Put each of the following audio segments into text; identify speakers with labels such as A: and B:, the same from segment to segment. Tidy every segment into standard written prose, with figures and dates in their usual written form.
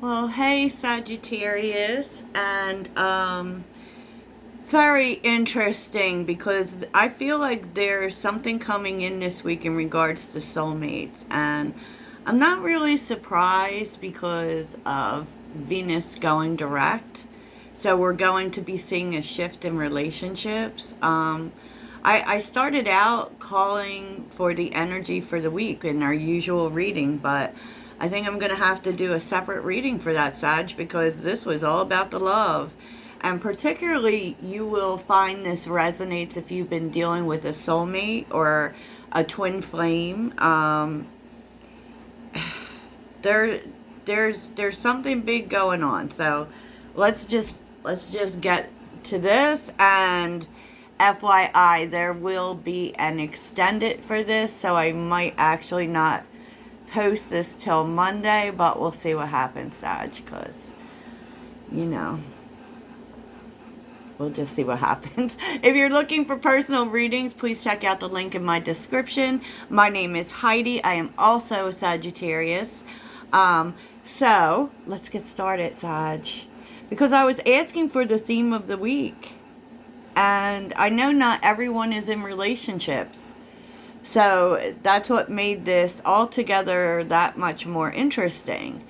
A: Well, hey Sagittarius, and very interesting because I feel like there's something coming in this week in regards to soulmates, and I'm not really surprised because of Venus going direct. So we're going to be seeing a shift in relationships. I started out calling for the energy for the week in our usual reading, but I think I'm going to have to do a separate reading for that, Sag, because this was all about the love. And particularly, you will find this resonates if you've been dealing with a soulmate or a twin flame. There, there's something big going on. So let's just get to this. And FYI, there will be an extended for this, so I might actually not post this till Monday, but we'll see what happens, Sag, because, you know, we'll just see what happens. If you're looking for personal readings, please check out the link in my description. My name is Heidi. I am also a Sagittarius. So, let's get started, Sag. Because I was asking for the theme of the week. And I know not everyone is in relationships. So that's what made this altogether that much more interesting.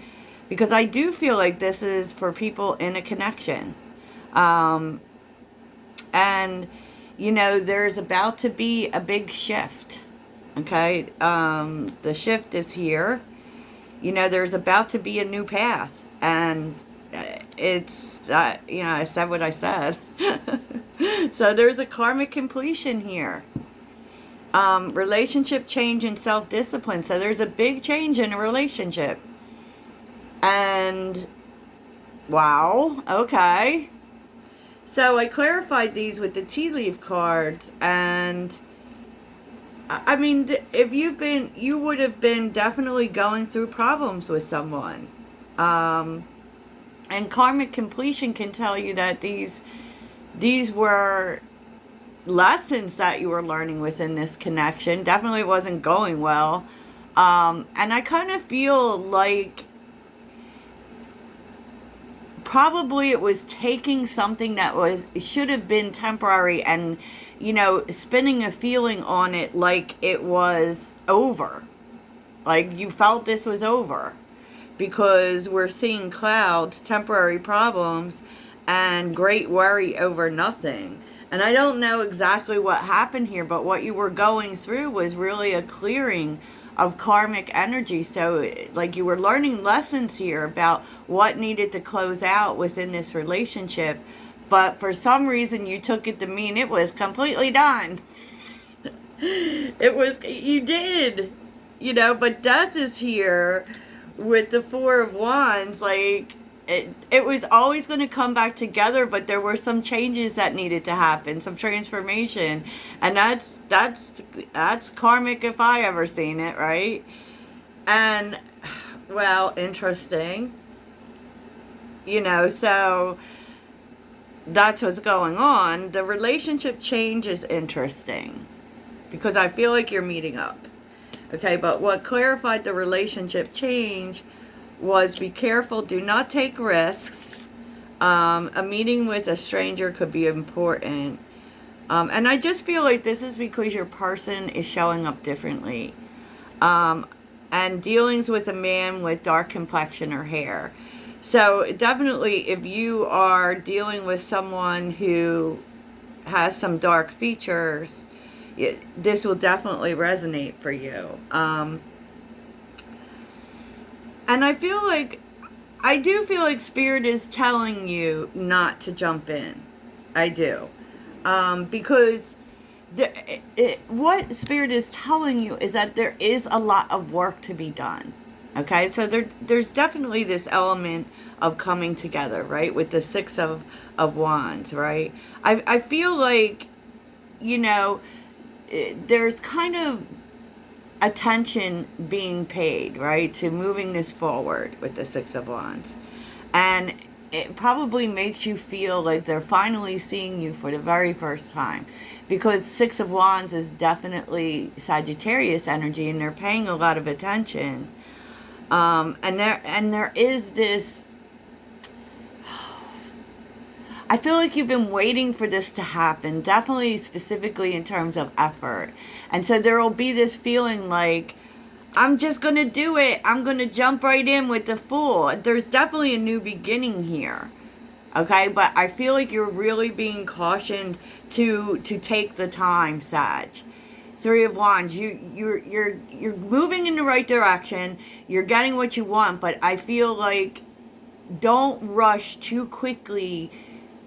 A: Because I do feel like this is for people in a connection. And, you know, there's about to be a big shift. Okay? The shift is here. You know, there's about to be a new path. And it's, I said what I said. So there's a karmic completion here. Relationship change and self-discipline. So there's a big change in a relationship. And, wow, okay. So I clarified these with the tea leaf cards. And, I mean, if you would have been definitely going through problems with someone. And karmic completion can tell you that these were lessons that you were learning within this connection. Definitely wasn't going well. And I kind of feel like probably it was taking something that should have been temporary and, you know, spinning a feeling on it like it was over. Like you felt this was over. Because we're seeing clouds, temporary problems, and great worry over nothing. And I don't know exactly what happened here, but what you were going through was really a clearing of karmic energy. So, like, you were learning lessons here about what needed to close out within this relationship. But for some reason, you took it to mean it was completely done. You did. You know, but death is here. With the Four of Wands, like, it was always going to come back together, but there were some changes that needed to happen, some transformation, and that's karmic if I ever seen it, right? And, well, interesting. You know, so that's what's going on. The relationship change is interesting, because I feel like you're meeting up. Okay, but what clarified the relationship change was be careful, do not take risks. A meeting with a stranger could be important. And I just feel like this is because your person is showing up differently. And dealings with a man with dark complexion or hair. So definitely if you are dealing with someone who has some dark features, this will definitely resonate for you. And I do feel like Spirit is telling you not to jump in. I do. Because what Spirit is telling you is that there is a lot of work to be done. Okay, so there's definitely this element of coming together, right? With the Six of Wands, right? I feel like, you know, there's kind of attention being paid, right, to moving this forward with the Six of Wands. And it probably makes you feel like they're finally seeing you for the very first time. Because Six of Wands is definitely Sagittarius energy, and they're paying a lot of attention. And there is this, I feel like you've been waiting for this to happen, definitely specifically in terms of effort. And so there will be this feeling like, I'm just going to do it. I'm going to jump right in with the Fool. There's definitely a new beginning here. Okay, but I feel like you're really being cautioned to take the time, Sag. Three of Wands, you're moving in the right direction. You're getting what you want, but I feel like don't rush too quickly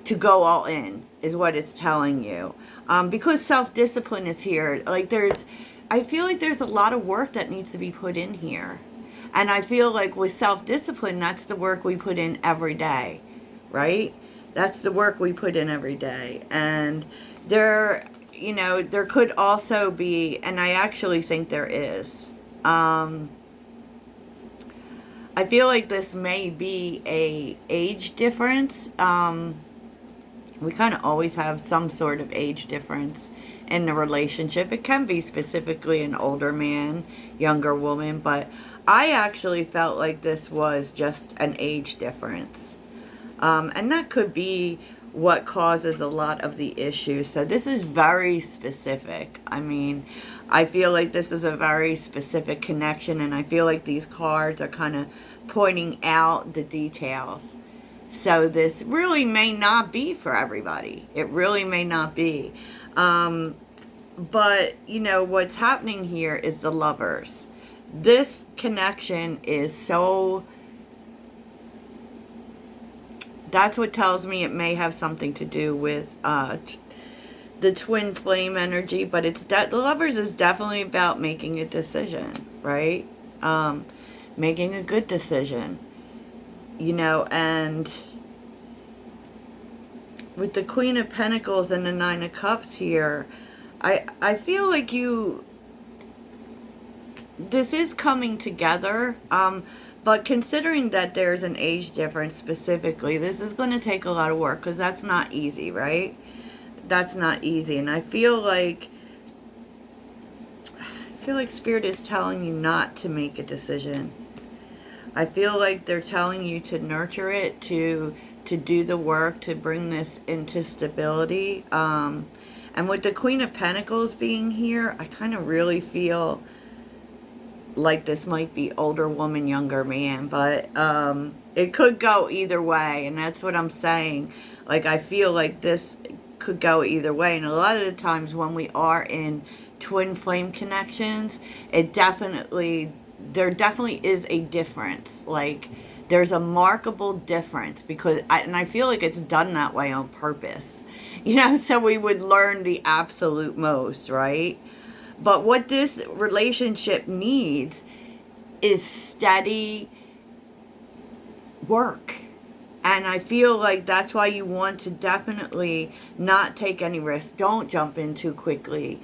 A: to go all in, is what it's telling you. Because self-discipline is here. Like I feel like there's a lot of work that needs to be put in here. And I feel like with self-discipline, that's the work we put in every day, right? That's the work we put in every day. And there could also be, and I actually think there is, I feel like this may be a age difference. We kind of always have some sort of age difference in the relationship. It can be specifically an older man, younger woman, but I actually felt like this was just an age difference. And that could be what causes a lot of the issues. So this is very specific. I mean, I feel like this is a very specific connection, and I feel like these cards are kind of pointing out the details. So this really may not be for everybody. It really may not be. But, what's happening here is the Lovers. This connection is so... That's what tells me it may have something to do with the twin flame energy. But the Lovers is definitely about making a decision, right? Making a good decision. And with the Queen of Pentacles and the Nine of Cups here, I feel like this is coming together, but considering that there's an age difference specifically, this is going to take a lot of work, because that's not easy, right? That's not easy. And I feel like Spirit is telling you not to make a decision. I feel like they're telling you to nurture it, to do the work, to bring this into stability. And with the Queen of Pentacles being here, I kind of really feel like this might be older woman, younger man. But it could go either way, and that's what I'm saying. Like, I feel like this could go either way. And a lot of the times when we are in twin flame connections, there definitely is a difference. Like, there's a markable difference, because I feel like it's done that way on purpose, so we would learn the absolute most, right? But what this relationship needs is steady work. And I feel like that's why you want to definitely not take any risks. Don't jump in too quickly.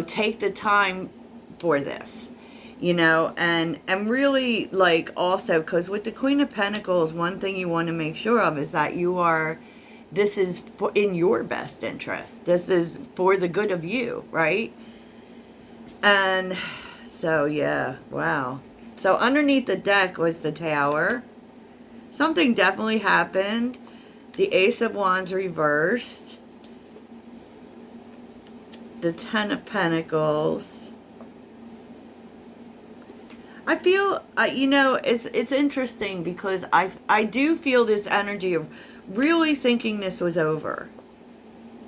A: Take the time for this. And really, like, also, because with the Queen of Pentacles, one thing you want to make sure of is that this is in your best interest. This is for the good of you, right? And so, yeah, wow. So underneath the deck was the Tower. Something definitely happened. The Ace of Wands reversed. The Ten of Pentacles. I feel, it's interesting, because I do feel this energy of really thinking this was over.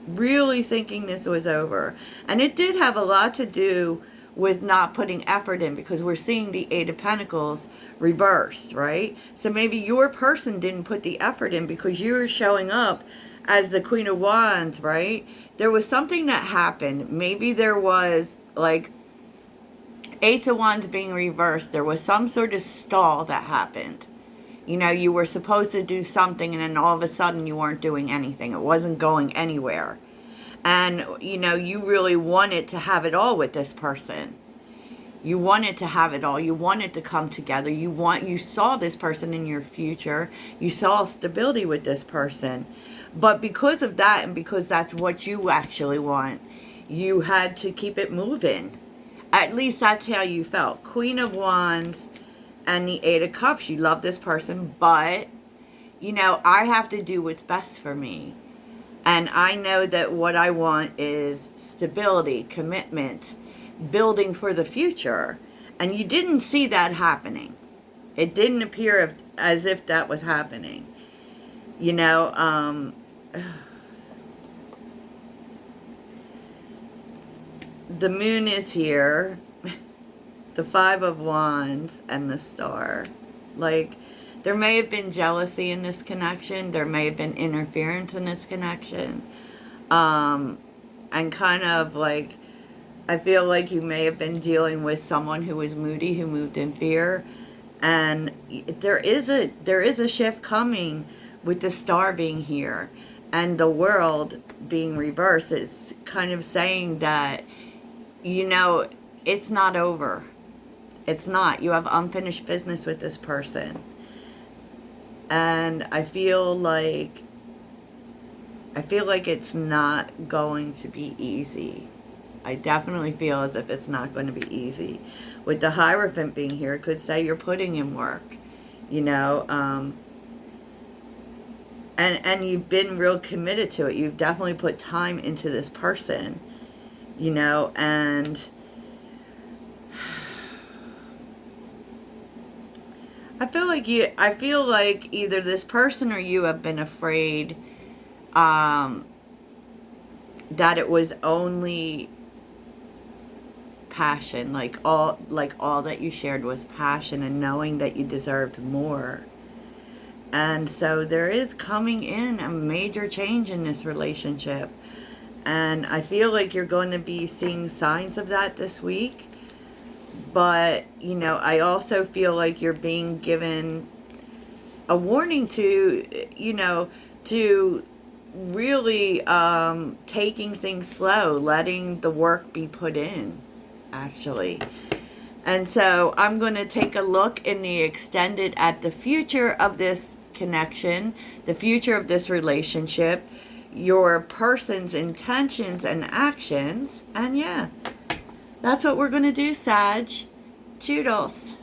A: Really thinking this was over. And it did have a lot to do with not putting effort in, because we're seeing the Eight of Pentacles reversed, right? So maybe your person didn't put the effort in, because you were showing up as the Queen of Wands, right? There was something that happened. Maybe there was, like, Ace of Wands being reversed, there was some sort of stall that happened. You were supposed to do something, and then all of a sudden you weren't doing anything. It wasn't going anywhere. And, you really wanted to have it all with this person. You wanted to have it all. You wanted to come together. You saw this person in your future. You saw stability with this person. But because of that, and because that's what you actually want, you had to keep it moving. At least that's how you felt. Queen of Wands And the Eight of Cups, you love this person, but, you know, I have to do what's best for me. And I know that what I want is stability, commitment, building for the future. And you didn't see that happening. It didn't appear as if that was happening. You know, the moon is here, the Five of Wands, and the Star. Like, there may have been jealousy in this connection. There may have been interference in this connection. And kind of like, I feel like you may have been dealing with someone who was moody, who moved in fear. And there is a shift coming with the Star being here and the World being reversed. It's kind of saying that, you know, it's not over. It's not. You have unfinished business with this person. And I feel like it's not going to be easy. I definitely feel as if it's not going to be easy. With the Hierophant being here, it could say you're putting in work, you know, and you've been real committed to it. You've definitely put time into this person, you know, and I feel like either this person or you have been afraid that it was only passion, like all that you shared was passion, and knowing that you deserved more. And so there is coming in a major change in this relationship, and I feel like you're going to be seeing signs of that this week. But, you know, I also feel like you're being given a warning to, you know, to really taking things slow, letting the work be put in, actually. And so I'm going to take a look in the extended at the future of this connection, the future of this relationship, your person's intentions and actions. And yeah, that's what we're going to do, Sag. Toodles.